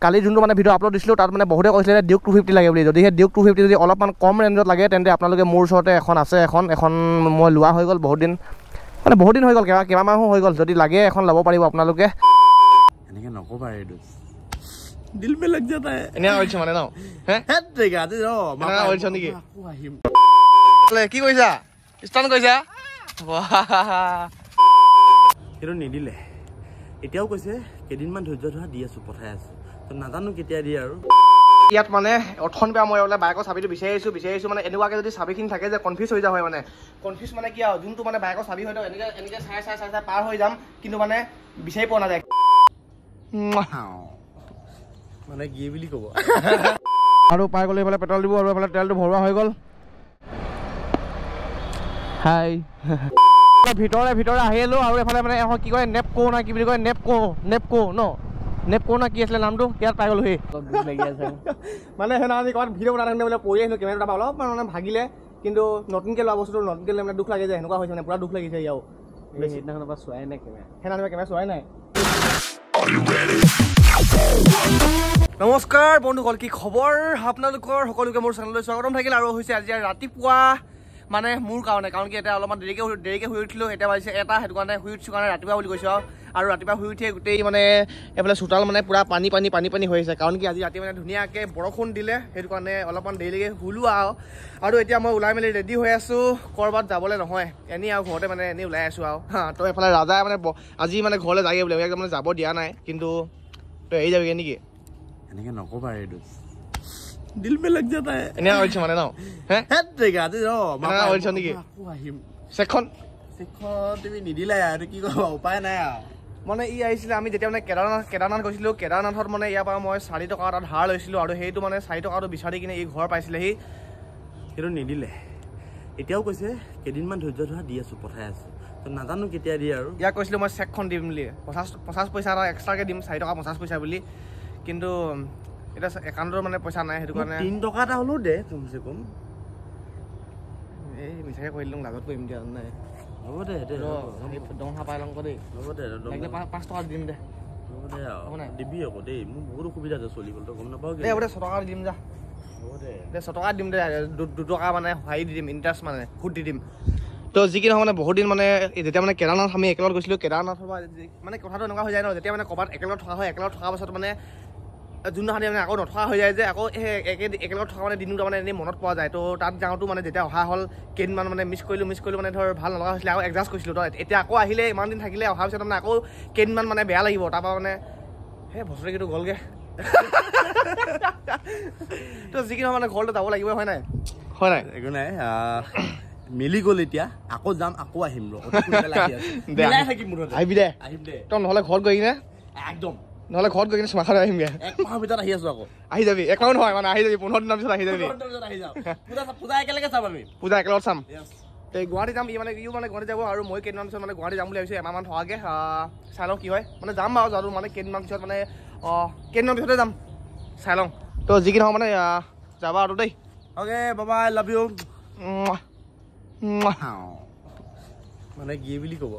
কালি যোনটো মানে video' upload দিছিলোঁ তাত মানে বহুতে কৈছিলে ডিউক 250 লাগে বুলি। যদিহে ডিউক 250 যদি অলপমান কম ৰেঞ্জত লাগে তেন্তে আপোনালোকে মোৰ ওচৰতে এখন আছে, এখন মই লোৱা হৈ গ'ল বহুত দিন, মানে বহুত দিন হৈ গ'ল, কেইমাহমানো হৈ গ'ল। যদি লাগে এখন ল'ব পাৰিব আপোনালোকে। এনেকৈ নক'বা এইটো, দিল মে লাগ যাতা হে। এনে কৰিছে মানে ন হেট জেগা আজি ৰ মানে কৰিছ নেকি? আকৌ আহিম। কি কৰিছা? ষ্টাৰ্ট কৰিছা? সেইটো নিদিলে, এতিয়াও কৈছে কেইদিনমান ধৈৰ্য ধৰা দি আছোঁ, পঠাই আছোঁ, তো নাজানো কেতিয়া দিয়ে আৰু। ইয়াত মানে অৰ্থন বেয়া, মই বোলে বাইকৰ চাবিটো বিচাৰি আহিছোঁ মানে এনেকুৱাকৈ যদি চাবিখিনি থাকে যে কনফিউজ হৈ যোৱা হয়। মানে কনফিউজ মানে কি আৰু, যোনটো মানে বাইকৰ চাবি হয়তো এনেকৈ চাই পাৰ হৈ যাম, কিন্তু মানে বিচাৰি পোৱা নাযায়। মানে কি বুলি ক'ব আৰু পাই গ'লে এইফালে পেট্ৰল দিব আৰু এইফালে তেলটো ভৰোৱা হৈ গ'ল। হাই ভিতৰে আহিলোঁ আৰু এইফালে মানে কি কয় নেপকো না কি বুলি কয়, নেপকো ন, নেপকো না কি আছিলে নামটো, ইয়াত পাই গ'লোহি। মানে সেইদিনা ক'ৰবাত ভিডিঅ' বনাই থাকোঁতে বোলে পৰি আহিলোঁ, কেমেৰাটো অলপমান মানে ভাগিলে, কিন্তু নতুনকৈ লোৱা বস্তুটো নতুনকৈ মানে দুখ লাগে যে, সেনেকুৱা হৈছে মানে পুৰা দুখ লাগিছে ইয়াও। সেইদিনাখনৰ পৰা চোৱাই নাই কেমেৰা চোৱাই নাই। নমস্কাৰ বন্ধুসকল, কি খবৰ আপোনালোকৰ? সকলোকে মোৰ চেনেললৈ স্বাগতম থাকিল। আৰু হৈছে আজি ৰাতিপুৱা মানে মোৰ কাৰণে, কাৰণ কি এতিয়া অলপমান দেৰিকৈ শুই উঠিলোঁ। এতিয়া বাজিছে 1টা, সেইটো কাৰণে শুই উঠিছোঁ কাৰণে ৰাতিপুৱা বুলি কৈছোঁ। আৰু ৰাতিপুৱা শুই উঠিয়ে গোটেই মানে এইফালে চোতাল মানে পূৰা পানী হৈ আছে, কাৰণ কি আজি ৰাতি মানে ধুনীয়াকৈ বৰষুণ দিলে, সেইটো কাৰণে অলপমান দেৰিলৈকে শুলোঁ আৰু এতিয়া মই ওলাই মেলি ৰেডি হৈ আছোঁ, ক'ৰবাত যাবলৈ নহয়, এনেই আৰু ঘৰতে মানে এনেই ওলাই আছোঁ আৰু তো এইফালে ৰাজাই মানে আজি মানে ঘৰলৈ যায়গৈ বোলে, একদম মানে যাব দিয়া নাই, কিন্তু তই এৰি যাবিগৈ নেকি? এনেকৈ নক'বা এইটো, দিল মে লাগ যাতা হে। এনে কৰিছে মানে ন হেট জেগা আজি ৰ কৰিছ নেকি? আকৌ আহিম। চেকখন তুমি নিদিলাই আৰু কি ক'বা, উপায় নাই আৰু। মানে ই আহিছিলে, আমি যেতিয়া মানে কেদাৰনাথ গৈছিলোঁ, কেদাৰনাথত মানে ইয়াৰ পৰা মই 4 টকা এটা ধাৰ লৈছিলোঁ, আৰু সেইটো মানে 4 টকাটো বিচাৰি কিনে ই ঘৰ পাইছিলেহি। সেইটো নিদিলে, এতিয়াও কৈছে কেইদিনমান ধৈৰ্য ধৰা দি আছোঁ, পঠাই আছোঁ, তো নাজানো কেতিয়া দিয়ে আৰু। ইয়াক কৈছিলোঁ মই চেকখন দিম বুলি, 50 পইচা এটা এক্সট্ৰাকৈ দিম, 4 টকা 50 পইচা বুলি, কিন্তু এতিয়া একাউণ্টৰ মানে পইচা নাই, সেইটো কাৰণে 3 টকা এটা হ'লেও দে কমচে কম। এই মিছাকৈ কৰি দিলোঁ, লাজত কৰিম দিয়া নাই। হ'ব দে দংহা পাই লওঁ দেই, হ'ব দে 5 টকা দিম দে। হ'ব দে আৰু দিবি আকৌ দেই, মোৰ বহুত অসুবিধা আছে চলিবলৈ, তই গম নাপাওঁ দেই। হ'ব দে 6 টকা দিম যা, হ'ব দে 6 টকা দিম দে, 2 টকা মানে হেৰি দি দিম, ইণ্টাৰেষ্ট মানে সুদ দি দিম। তো যি কি নহয় মানে বহুত দিন মানে যেতিয়া মানে কেদাৰনাথ আমি একেলগত গৈছিলোঁ, কেদাৰনাথৰ পৰা মানে কথাটো এনেকুৱা হৈ যায় ন, যেতিয়া মানে ক'ৰবাত একেলগত থকা হয়, একেলগত থকাৰ পাছত মানে যোনদিনাখন মানে আকৌ নথকা হৈ যায় যে, আকৌ সেই একেলগত থকা মানে দিনটো মানে এনেই মনত পোৱা যায়। তো তাত যাওঁতো মানে যেতিয়া অহা হ'ল কেইদিনমান মানে মিছ কৰিলোঁ মানে ধৰ ভাল নলগা হৈছিলে, আকৌ এডজাষ্ট কৰিছিলোঁ। তো এতিয়া আকৌ আহিলে, ইমান দিন থাকিলে, অহাৰ পিছত মানে আকৌ কেইদিনমান মানে বেয়া লাগিব, তাৰপৰা মানে সেই বছৰেকীটো গ'লগৈ। তো যি কি নহয় মানে ঘৰলৈ যাব লাগিবই, হয় নাই? একো নাই, মিলি গ'ল, এতিয়া আকৌ যাম, আকৌ আহিম ৰ, আহিবি দে। তই নহ'লে ঘৰত গৈ কিনে একদম, নহ'লে ঘৰত গৈ কিনে চুমা খাই আহিমগৈ। 1 মাহৰ ভিতৰত আহি আছোঁ, আকৌ আহি যাবি। 1 মাহ নহয় মানে, আহি যাবি 15 দিনৰ পিছত আহি যাবি। পূজা একেলগে চাম আমি, পূজা একেলগত চাম। গুৱাহাটী যাম, ইও মানে গুৱাহাটী যাব, আৰু মই কেইদিনমান পিছত মানে গুৱাহাটী যাম বুলি ভাবিছোঁ, এমাহমান থকাকৈ। চাই লওঁ কি হয়, মানে যাম বাৰু, যাওঁ মানে কেইদিনমান পিছত মানে কেইদিনমান পিছতে যাম, চাই লওঁ। তো যি কি নহওক মানে যাবা আৰু দেই। Okay, bye, love you. মানে কি বুলি ক'ব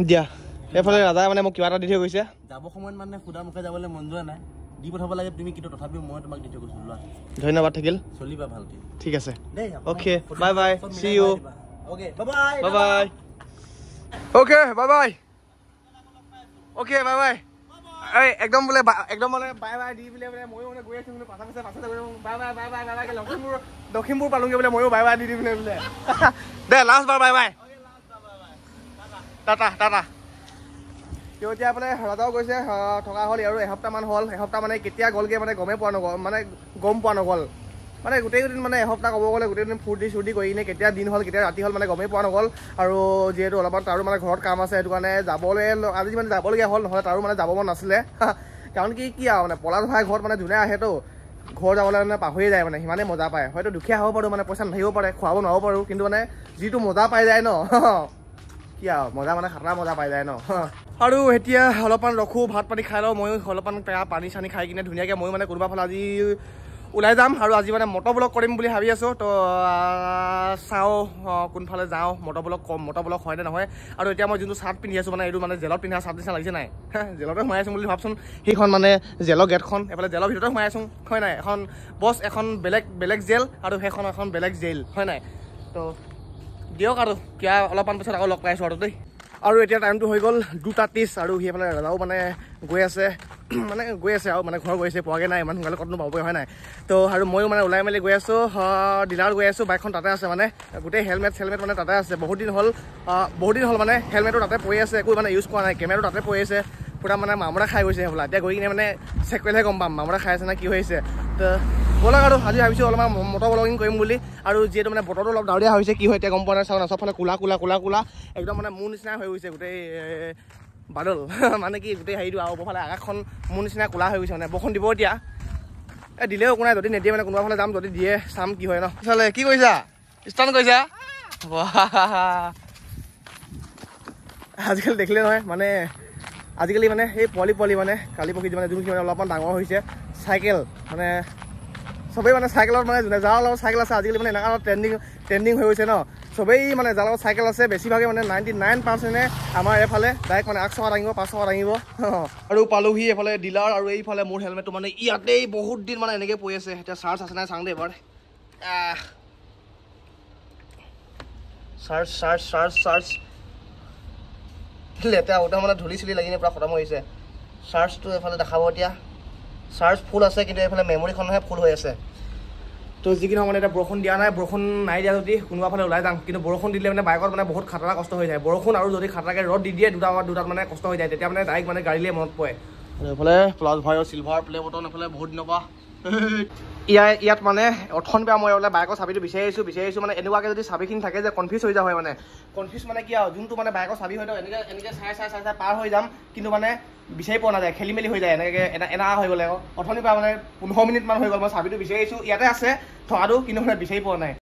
দিয়া। এইফালে ৰাজাই মানে মোক কিবা এটা দি থৈ গৈছে, যাব সময়ত মানে সুদা মুখে যাবলৈ মন যোৱা নাই, দি পঠাব লাগে তুমি, কিন্তু তথাপিও মই তোমাক দি থৈ গৈছোঁ, লোৱা। ধন্যবাদ থাকিল, চলিবা ভালকৈ। ঠিক আছে দেই। Okay, bye bye, see you. Okay, bye bye. Okay, bye. Okay, bye. এই একদম বোলে একদম মানে বাই বাই দি বোলে ময়ো মানে গৈ আছোঁ, পাছতে বাই লখিমপুৰ পালোঁগৈ বোলে, ময়ো বাই বাই দি বোলে দে, লাষ্ট বাৰ বাই বাই, টাটা। এতিয়া বোলে ৰাজাও গৈছে, থকা হ'ল আৰু এসপ্তাহমান হ'ল। এসপ্তাহ মানে কেতিয়া গ'লগৈ মানে গম পোৱা নগ'ল। মানে গোটেইদিন মানে এসপ্তাহ ক'ব গ'লে গোটেইদিন ফূৰ্তি কৰি কিনে কেতিয়া দিন হ'ল কেতিয়া ৰাতি হ'ল মানে গমেই পোৱা নগ'ল। আৰু যিহেতু অলপমান তাৰো মানে ঘৰত কাম আছে, সেইটো কাৰণে আজি মানে যাবলগীয়া হ'ল, নহ'লে তাৰো মানে যাব মন নাছিলে। কাৰণ কি আৰু মানে পলাশ ভাই ঘৰত মানে যোনে আহেতো, ঘৰ যাবলৈ মানে পাহৰিয়ে যায়, মানে সিমানেই মজা পায়। হয়তো দুখীয়া হ'ব পাৰোঁ, মানে পইচা নাথাকিব পাৰে, খুৱাব নোৱাৰিব পাৰোঁ, কিন্তু মানে যিটো মজা পাই যায় ন, কি আৰু মজা মানে খাতৰা মজা পাই যায় ন। আৰু এতিয়া অলপমান ৰখোঁ, ভাত পানী খাই লওঁ, ময়ো অলপমান পানী চানী খাই কিনে ধুনীয়াকৈ ময়ো মানে কোনোবা ফালে আজি ওলাই যাম আৰু আজি মানে মটৰ ব্লগ কৰিম বুলি ভাবি আছোঁ তো চাওঁ কোনফালে যাওঁ মটৰ ব্লগ হয় নে নহয় আৰু এতিয়া মই যোনটো চাৰ্ট পিন্ধি আছোঁ মানে এইটো মানে জেলত পিন্ধা চাৰ্ট নিচিনা লাগিছে নাই জেলতে সোমাই আছোঁ বুলি ভাবচোন সেইখন মানে জেলৰ গেটখন এফালে জেলৰ ভিতৰতে সোমাই আছোঁ হয় নাই এখন বছ এখন বেলেগ জেল আৰু সেইখন এখন বেলেগ জেল হয় নাই তো দিয়ক আৰু কিয় অলপমান পিছত আকৌ লগ পাইছোঁ আৰু দেই আৰু এতিয়া টাইমটো হৈ গ'ল 2:30 আৰু সেইফালে ৰাজাও মানে গৈ আছে আৰু মানে ঘৰ গৈছে পোৱাগৈ নাই ইমান সোনকালে ক'তনো পাবই হয় নাই তো আৰু ময়ো মানে ওলাই মেলি গৈ আছোঁ ডিলাৰত গৈ আছোঁ বাইকখন তাতে আছে মানে গোটেই হেলমেট মানে তাতে আছে বহুত দিন হ'ল মানে হেলমেটো তাতে পৰি আছে একো মানে ইউজ কৰা নাই কেমেৰাটো তাতে পৰি আছে পুৰা মানে মামৰা খাই গৈছে হ'বলা এতিয়া গৈ কিনে মানে চেক কৰিলেহে গম পাম মামৰা খাই আছে নে কি হৈছে তো ব'লক আৰু আজি ভাবিছোঁ অলপমান মটৰ ব্লগিং কৰিম বুলি আৰু যিহেতু মানে বতৰটো অলপ ডাৱৰীয়া হৈছে কি হয় এতিয়া গম পোৱা নাই চাওঁ না চবফালে কোলা একদম মানে মোৰ নিচিনা হৈ গৈছে গোটেই বাদল মানে কি গোটেই হেৰিটো আৰু ওপৰফালে আকাশখন মোৰ নিচিনা কোলা হৈ গৈছে মানে বৰষুণ দিব এতিয়া দিলেও একো নাই যদি নিদিয়ে মানে কোনোবা ফালে যাম যদি দিয়ে চাম কি হয় ন চালে কি কৰিছা ষ্টাৰ্ট কৰিছা আজিকালি দেখিলে নহয় মানে আজিকালি মানে সেই পোৱালি মানে কালি পৰহি মানে যোনখিনি মানে অলপমান ডাঙৰ হৈছে চাইকেল মানে চবেই মানে চাইকেলত মানে যাৰ লগত চাইকেল আছে আজিকালি মানে এনেকুৱা ট্ৰেণ্ডিং হৈ গৈছে ন চবেই মানে যাৰ লগত চাইকেল আছে বেছিভাগে মানে 99% আমাৰ এইফালে ডাইৰেক্ট মানে 8 টকা দাঙিব 5 টকা দাঙিব আৰু পালোহি এইফালে ডিলাৰ আৰু এইফালে মোৰ হেলমেটটো মানে ইয়াতেই বহুত দিন মানে এনেকৈ পৰি আছে এতিয়া চাৰ্জ আছে নাই চাওঁ দেই এবাৰ চাৰ্জ লেতেৰা উঠা মানে ধূলি চুলি লাগি পুৰা খতম হৈছে চাৰ্জটো এইফালে দেখাব এতিয়া চাৰ্জ ফুল আছে কিন্তু এইফালে মেমৰিখনহে ফুল হৈ আছে তো যিখিনি মানে এতিয়া বৰষুণ দিয়া নাই বৰষুণ নাই দিয়া যদি কোনোবা ফালে ওলাই যাম কিন্তু বৰষুণ দিলে মানে বাইকত মানে বহুত খাতৰা কষ্ট হৈ যায় বৰষুণ আৰু যদি খাতৰাকৈ ৰ'দ দি দিয়ে দুটাত মানে কষ্ট হৈ যায় তেতিয়া মানে ডাইৰেক্ট মানে গাড়ীলৈ মনত পৰে এইফালে প্লাছ ভাইৰ চিলভাৰ প্লে বটন এইফালে বহুত দিনৰ পৰা ইয়াত মানে অৰ্থন বেয়া মই বোলে বাইকৰ চাবিটো বিচাৰি আহিছোঁ মানে এনেকুৱাকৈ যদি চাবিখিনি থাকে যে কনফিউজ হৈ যায় হয় মানে কনফিউজ মানে কি আৰু যোনটো মানে বাইকৰ চাবি হয়তো এনেকৈ চাই পাৰ হৈ যাম কিন্তু মানে বিচাৰি পোৱা নাযায় খেলি মেলি হৈ যায় এনেকৈ এনা হৈ গ'লে আকৌ অথনিৰ পৰা মানে 15 মিনিটমান হৈ গ'ল মই চাবিটো বিচাৰি আহিছোঁ ইয়াতে আছে থকাটো কিন্তু মানে বিচাৰি পোৱা নাই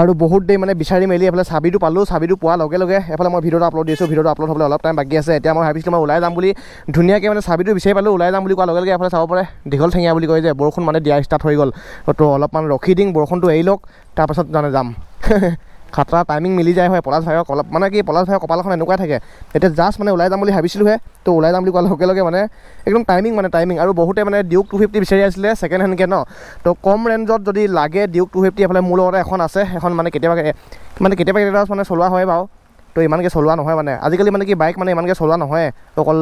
আৰু বহুত দেৰি মানে বিচাৰি মেলি এইফালে চাবিটো পালোঁ চাবিটো পোৱাৰ লগে লগে এইফালে মই ভিডিঅ'টো আপলোড দিছোঁ ভিডিঅ'টো আপলোড হ'বলৈ অলপ টাইম বাকী আছে এতিয়া মই ভাবিছিলোঁ মই ওলাই যাম বুলি ধুনীয়াকৈ মানে চাবিটো বিচাৰি পালোঁ ওলাই যাম বুলি কোৱাৰ লগে লগে এইফালে চাব পাৰে দীঘল ঠেঙীয়া বুলি কয় যে বৰষুণ মানে দিয়া ষ্টাৰ্ট হৈ গ'ল তো অলপমান ৰখি দিম বৰষুণটো এৰি লওক তাৰপাছত মানে যাম খাতৰা টাইমিং মিলি যায় হয় পলাশ ভাইৰ মানে কি পলাশ ভাইৰ কপালখন এনেকুৱাই থাকে এতিয়া জাষ্ট মানে ওলাই যাম বুলি ভাবিছিলোঁহে তো ওলাই যাম বুলি কোৱাৰ লগে লগে মানে একদম টাইমিং আৰু বহুতে মানে ডিউক 250 বিচাৰি আছিলে ছেকেণ্ড হেণ্ডকৈ ন তো কম ৰেঞ্জত যদি লাগে ডিউক 250 এইফালে মোৰ লগতে এখন আছে এখন মানে কেতিয়াবা মানে চলোৱা হয় বাৰু তো ইমানকৈ চলোৱা নহয় মানে আজিকালি মানে কি বাইক মানে ইমানকৈ চলোৱা নহয় অকল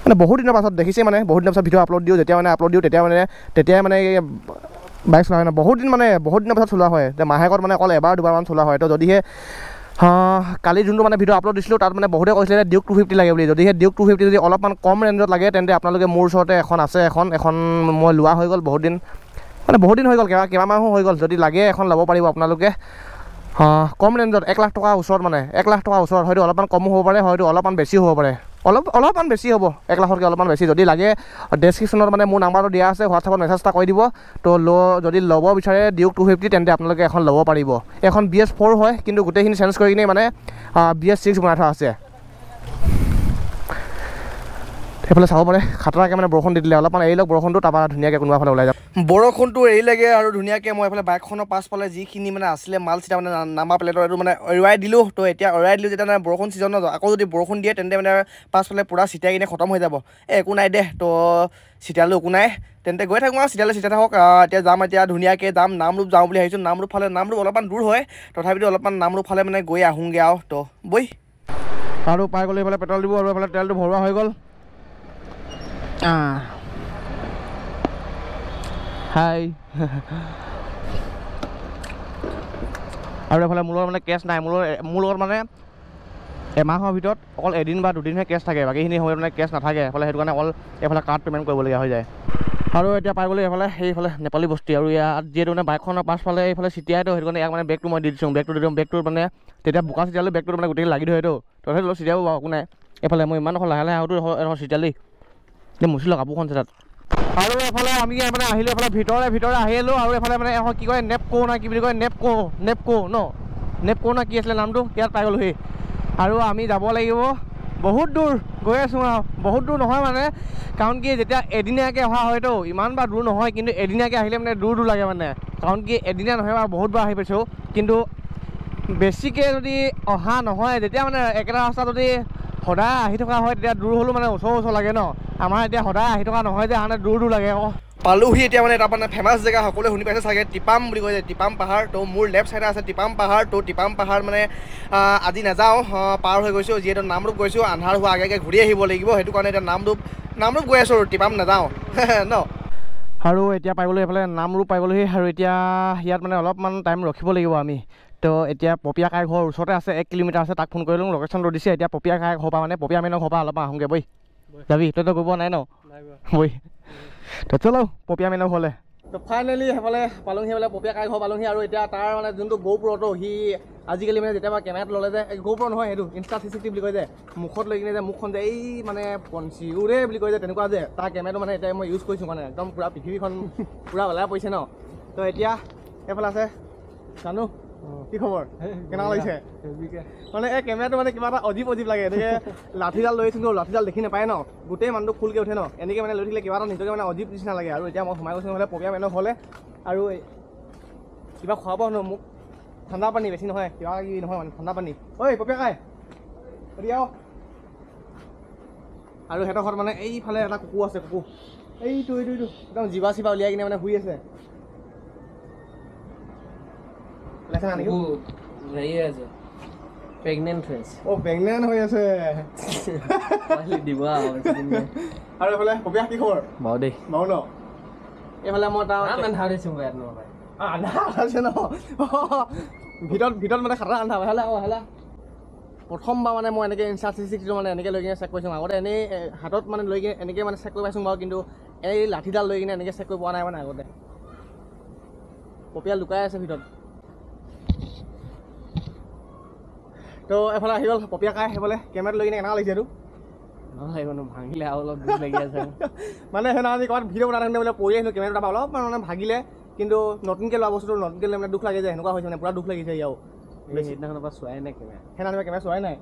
মানে বহুত দিনৰ পাছত দেখিছে মানে বহুত দিনৰ পাছত ভিডিঅ' আপলোড দিওঁ যেতিয়া মানে আপলোড দিওঁ তেতিয়াই মানে বাইক চলোৱা হয় ন বহুত দিনৰ পাছত চলোৱা হয় যে মাহেকত মানে অকল এবাৰ দুবাৰমান চলোৱা হয় তো যদিহে কালি যোনটো মানে ভিডিঅ' আপলোড দিছিলোঁ তাত মানে বহুতে কৈছিলে ডিউক 250 লাগে বুলি যদিহে ডিউক 250 যদি অলপমান কম ৰেঞ্জত লাগে তেন্তে আপোনালোকে মোৰ ওচৰতে এখন আছে এখন মই লোৱা হৈ গ'ল বহুত দিন হৈ গ'ল কেইবামাহো হৈ গ'ল যদি লাগে এখন ল'ব পাৰিব আপোনালোকে কম ৰেঞ্জত 1 লাখ টকাৰ ওচৰত মানে 1 লাখ টকাৰ ওচৰত হয়তো অলপমান কমো হ'ব পাৰে হয়তো অলপমান বেছিও হ'ব পাৰে অলপমান বেছি হ'ব 1 লাখতকৈ অলপমান বেছি যদি লাগে ডেছক্ৰিপশ্যনত মানে মোৰ নাম্বাৰটো দিয়া আছে হোৱাটছআপত মেছেজ এটা কৰি দিব তো যদি ল'ব বিচাৰে ডিউক 250 তেন্তে আপোনালোকে এখন ল'ব পাৰিব এখন BS4 হয় কিন্তু গোটেইখিনি চেঞ্জ কৰি কিনে মানে BS6 বনাই থোৱা আছে সেইফালে চাব পাৰে খাতৰাকৈ মানে বৰষুণ দি দিলে অলপমান এৰি লওক বৰষুণটো তাৰপৰা ধুনীয়াকৈ কোনোবা ফালে ওলাই যাম বৰষুণটো এৰিলেগৈ আৰু ধুনীয়াকৈ মই এইফালে বাইকখনৰ পাছফালে যিখিনি মানে আছিলে মাল চিটা মানে নাম্বাৰ প্লেটৰ এইটো মানে এৰুৱাই দিলোঁ তো এতিয়া এৰুৱাই দিলোঁ যেতিয়া মানে বৰষুণ ছিজন আকৌ যদি বৰষুণ দিয়ে তেন্তে মানে পাছফালে পূৰা চিটাই কিনে খতম হৈ যাব একো নাই দে তো চিটালোঁ একো নাই তেন্তে গৈ থাকোঁ আৰু চিটাই থাকক এতিয়া যাম এতিয়া ধুনীয়াকৈ যাম নামৰূপ যাওঁ বুলি ভাবিছোঁ নামৰূপ অলপমান দূৰ হয় তথাপিতো অলপমান নামৰূপ ফালে মানে গৈ আহোঁগৈ আৰু তো বৈ আৰু পাই গ'লে এইফালে পেট্ৰল দিব আৰু এইফালে তেলটো ভৰোৱা হৈ গ'ল হাই আৰু এইফালে মোৰ লগত মানে কেছ নাই মোৰ লগত মানে এমাহৰ ভিতৰত অকল এদিন বা দুদিনহে কেছ থাকে বাকীখিনি সময়ত মানে কেছ নাথাকে এইফালে সেইটো কাৰণে অকল এইফালে কাৰ্ড পে'মেণ্ট কৰিবলগীয়া হৈ যায় আৰু এতিয়া পাই গ'লে সেইফালে নেপালী বস্তি আৰু ইয়াত যিহেতু মানে বাইকখনৰ পাছফালে এইফালে চিটিয়াইতো সেইটো কাৰণে ইয়াক মানে বেগটো মই দি দিছোঁ বেগটো মানে তেতিয়া বোকা চিটিয়ালোঁ বেগটো মানে গোটেই লাগি ধৰেতো তথাপিতো চিটিয়াব বাৰু একো নাই এইফালে মই ইমান লাহে আহোঁতো চিটিয়ালি মুচিলোঁ কাপোৰখন তাত আৰু এফালে আমি মানে আহিলোঁ এইফালে ভিতৰে আহিলোঁ আৰু এইফালে মানে কি কয় নেপকো না কি বুলি কয় নেপকো না কি আছিলে নামটো ইয়াত পাই গ'লোহি আৰু আমি যাব লাগিব বহুত দূৰ গৈ আছোঁ আৰু বহুত দূৰ নহয় মানে কাৰণ কি যেতিয়া এদিনীয়াকৈ অহা হয়তো ইমান বাৰ দূৰ নহয় কিন্তু এদিনীয়াকৈ আহিলে মানে দূৰ লাগে মানে কাৰণ কি এদিনীয়া নহয় বাৰু বহুতবাৰ আহি পাইছোঁ কিন্তু বেছিকৈ যদি অহা নহয় যেতিয়া মানে একেটা ৰাস্তা যদি সদায় আহি থকা হয় তেতিয়া দূৰ হ'লেও মানে ওচৰ লাগে ন আমাৰ এতিয়া সদায় আহি থকা নহয় যে মানে দূৰ লাগে আকৌ পালোহি এতিয়া মানে এটা মানে ফেমাছ জেগা সকলোৱে শুনি পাইছে চাগে টিপাম বুলি কয় যে টিপাম পাহাৰ তো মোৰ লেফ্ট চাইডে আছে টিপাম পাহাৰ তো টিপাম পাহাৰ মানে আজি নাযাওঁ পাৰ হৈ গৈছোঁ যিহেতু নামৰূপ গৈছোঁ আন্ধাৰ হোৱা আগে আগে ঘূৰি আহিব লাগিব সেইটো কাৰণে এতিয়া নামৰূপ গৈ আছোঁ আৰু টিপাম নাযাওঁ ন আৰু এতিয়া পাবলৈ এইফালে নামৰূপ পাবলৈহি আৰু এতিয়া ইয়াত মানে অলপমান টাইম ৰখিব লাগিব আমি তো এতিয়া পপীয়া কাই ঘৰৰ ওচৰতে আছে 1 কিলোমিটাৰ আছে তাক ফোন কৰিলোঁ লোকেশ্যনটো দিছে এতিয়া পপীয়া কাই ঘৰ পৰা মানে পপীয়া মেনৰ ঘৰ পৰা অলপমান আহোঁগৈ বৈ যাবি তইতো গৈ পোৱা নাই ন বৈ তো চলো পপীয়া মেনৰ ঘৰলৈ তো ফাইনেলি সেইফালে পালোহি সেইফালে পপীয়া কাই ঘৰ পালোহি আৰু এতিয়া তাৰ মানে যোনটো গৌপুৰটো সি আজিকালি মানে যেতিয়া কেমেৰাত ল'লে যে গৌপুৰ নহয় সেইটো ইনষ্টা 360 বুলি কয় যে মুখত লৈ কিনে যে মুখখন যে এই মানে পঞ্চিউৰে বুলি কয় যে তেনেকুৱা যে তাৰ কেমেৰাটো মানে এতিয়া মই ইউজ কৰিছোঁ মানে একদম পূৰা পৃথিৱীখন পূৰা ওলাই পৰিছে ন তো এতিয়া এইফালে আছে জানো কি খবৰ কেনেকুৱা লাগিছে মানে এই কেমেৰাটো মানে কিবা এটা অজীৱ লাগে এনেকৈ লাঠিডাল লৈ আছোঁ লাঠিডাল দেখি নাপায় ন গোটেই মানুহটো ফুলকৈ উঠে ন এনেকৈ মানে লৈ থাকিলে কিবা এটা নিজকে মানে অজীৱ নিচিনা লাগে আৰু এতিয়া মই সোমাই গৈছোঁ নহ'লে পপীয়া মেনৰ হ'লে আৰু কিবা খোৱাব ন মোক ঠাণ্ডা পানী বেছি নহয় কিবা কি নহয় মানে ঠাণ্ডা পানী ঐ পপীয়া কাই দিয়াও আৰু সিহঁতৰ ঘৰত মানে এইফালে এটা কুকুৰ আছে কুকুৰ এইটো একদম জিভা চিভা উলিয়াই কিনে মানে শুই আছে প্ৰেগনেণ্ট হৈছে প্ৰেগনেণ্ট হৈ আছে দিব আৰু এইফালে পপীয়া কি খবৰ বাৰু দেই বাৰু ন এইফালে মই তাৰ আন্ধাৰ দিছোঁ মই ইয়াত নহয় আন্ধাৰ আছে ন ভিতৰত মানে খাটা আন্ধাৰ হেলা প্ৰথমবাৰ মানে মই এনেকৈ ইনষ্টা 360 মানে এনেকৈ লৈ কিনে চেক কৰিছোঁ আগতে এনেই হাতত মানে লৈ কিনে এনেকৈ মানে চেক কৰি পাইছোঁ বাৰু কিন্তু এই লাঠিডাল লৈ কিনে এনেকৈ চেক কৰি পোৱা নাই মানে আগতে পপীয়া লুকাই আছে ভিতৰত তো এফালে আহি গ'ল পপীয়া কাই সেইফালে কেমেৰাটো লৈ কিনে কেনেকুৱা লাগিছে এইটো নহয় মানে ভাঙিলে আৰু অলপ দুখ লাগি আছে মানে সেইদিনা আজি ক'ৰবাত ভিডিঅ' বনাই থাকোঁতে বোলে পৰি আহিলোঁ কেমেৰাটো তাৰপৰা অলপমান মানে ভাগিলে কিন্তু নতুনকৈ লোৱা বস্তুটো নতুনকৈ মানে দুখ লাগে যে সেনেকুৱা হৈছে মানে পূৰা দুখ লাগিছে ইয়াও সেইদিনাখনৰ পৰা চোৱাই নাই কেমেৰা সেইদিনা কেমেৰা চোৱাই নাই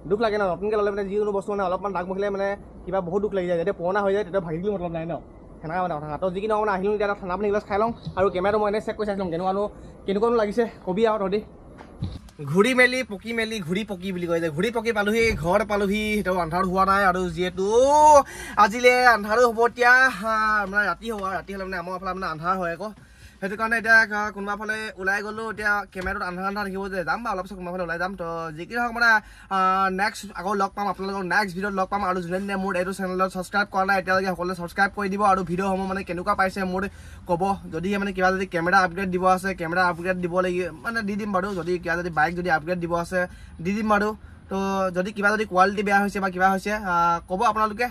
দুখ লাগে ন নতুনকৈ ল'লে মানে যিকোনো বস্তু মানে অলপমান দাগ বহিলে মানে কিবা বহুত দুখ লাগি যায় যেতিয়া পুৰণা হৈ যায় তেতিয়া ভাগি দিলোঁ মতলব নাই ন সেনেকুৱা মানে কথা তো যিকিনো মানে আহিলোঁ এতিয়া ঠাণ্ডা পানী গিলাচ খাই লওঁ আৰু কেমেৰাটো মই এনেই চেক কৰি চাইছিলোঁ কেনেকুৱানো লাগিছে কবি আৰু তহঁতি ঘূৰি মেলি পকি মেলি ঘূৰি পকি বুলি কয় যে ঘূৰি পকি পালোহি ঘৰত পালোহি সেইটো আন্ধাৰ হোৱা নাই আৰু যিহেতু আজিলে আন্ধাৰো হ'ব এতিয়া মানে ৰাতি হ'ব আৰু ৰাতি হ'লে মানে আমাৰ ফালে মানে আন্ধাৰ হয় আকৌ সেইটো কাৰণে এতিয়া কোনোবা ফালে ওলাই গ'লোঁ এতিয়া কেমেৰাটোত আন্ধাৰ দেখিব যে যাম বা অলপ পিছত কোনোবা ফালে ওলাই যাম তো যি কি হওক মানে নেক্সট আকৌ লগ পাম আপোনালোকক নেক্সট ভিডিঅ'ত লগ পাম আৰু যোনে মোৰ এইটো চেনেলত ছাবস্ক্ৰাইব কৰা নাই এতিয়ালৈকে সকলোৱে ছাবস্ক্ৰাইব কৰি দিব আৰু ভিডিঅ'সমূহ মানে কেনেকুৱা পাইছে মোৰ ক'ব যদি মানে কিবা যদি কেমেৰা আপগ্ৰেড দিব আছে কেমেৰা আপগ্ৰেড দিব লাগিব মানে দি দিম বাৰু যদি কিবা যদি বাইক যদি আপগ্ৰেড দিব আছে দি দিম বাৰু তো যদি কিবা যদি কোৱালিটি বেয়া হৈছে বা কিবা হৈছে ক'ব আপোনালোকে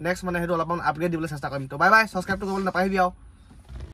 নেক্সট মানে সেইটো অলপমান আপগ্ৰেড দিবলৈ চেষ্টা কৰিম তো বাই বাই ছাবস্ক্ৰাইবটো কৰিবলৈ নাপাহৰিবি আৰু